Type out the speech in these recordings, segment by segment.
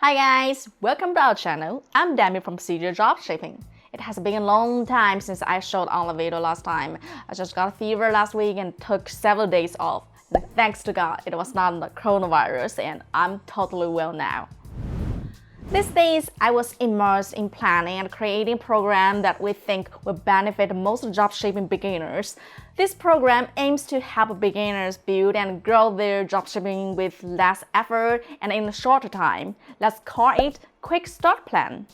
Hi guys, welcome to our channel. I'm Demi from CJdropshipping. It has been a long time since I showed on the video last time. I just got a fever last week and took several days off. And thanks to God, it was not the coronavirus and I'm totally well now. These days, I was immersed in planning and creating a program that we think will benefit most dropshipping beginners. This program aims to help beginners build and grow their dropshipping with less effort and in a shorter time. Let's call it Quick Start Plan.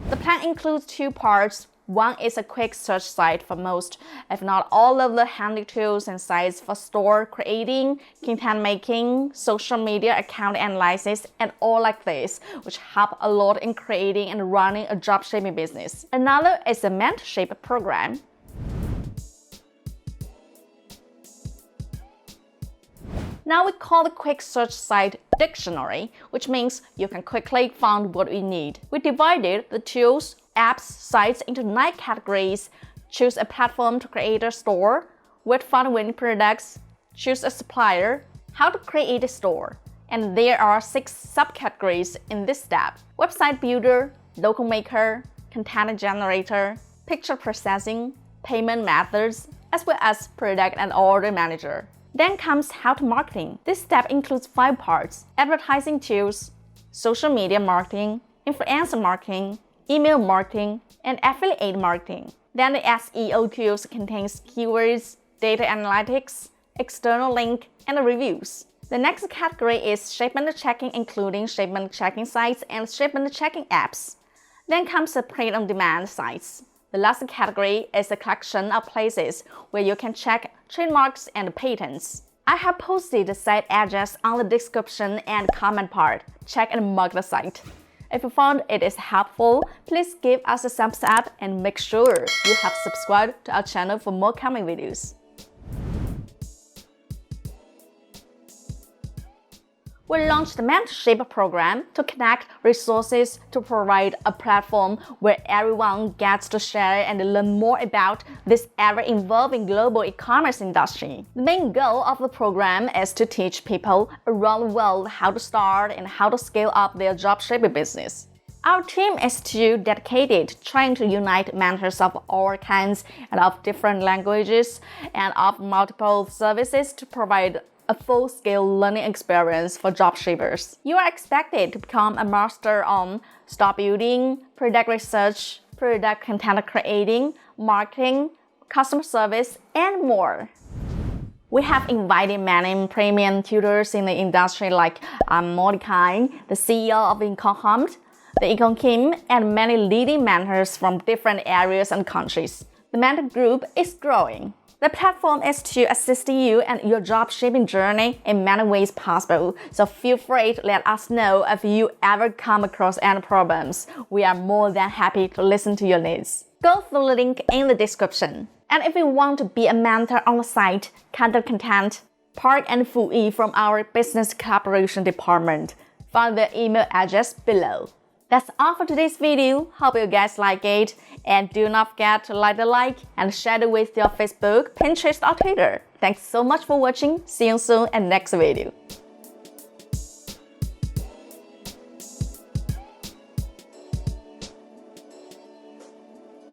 The plan includes two parts. One is a quick search site for most, if not all of the handy tools and sites for store creating, content making, social media account analysis, and all like this, which help a lot in creating and running a dropshipping business. Another is a mentorship program. Now we call the quick search site dictionary, which means you can quickly find what you need. We divided the tools, apps, sites into 9 categories. Choose a platform to create a store, where to find winning products, choose a supplier, how to create a store. And there are 6 subcategories in this step: website builder, local maker, content generator, picture processing, payment methods, as well as product and order manager. Then comes how to marketing. This step includes 5 parts: advertising tools, social media marketing, influencer marketing, email marketing, and affiliate marketing. Then the SEO tools contains keywords, data analytics, external link, and reviews. The next category is shipment checking, including shipment checking sites and shipment checking apps. Then comes the print-on-demand sites. The last category is a collection of places where you can check trademarks and patents. I have posted the site address on the description and comment part. Check and mark the site. If you found it is helpful, please give us a thumbs up and make sure you have subscribed to our channel for more coming videos. We launched the Mentorship program to connect resources to provide a platform where everyone gets to share and learn more about this ever-evolving global e-commerce industry. The main goal of the program is to teach people around the world how to start and how to scale up their dropshipping business. Our team is dedicated trying to unite mentors of all kinds and of different languages and of multiple services to provide a full-scale learning experience for dropshippers. You are expected to become a master on store building, product research, product content creating, marketing, customer service, and more. We have invited many premium tutors in the industry like Mordecai, the CEO of Econ Hunt, the Econ Kim, and many leading mentors from different areas and countries. The mentor group is growing. The platform is to assist you and your dropshipping journey in many ways possible, so feel free to let us know if you ever come across any problems. We are more than happy to listen to your needs. Go through the link in the description. And if you want to be a mentor on the site, content, Park and Fuyic from our business collaboration department. Find the email address below. That's all for today's video. Hope you guys like it. And do not forget to like and share it with your Facebook, Pinterest, or Twitter. Thanks so much for watching. See you soon in the next video.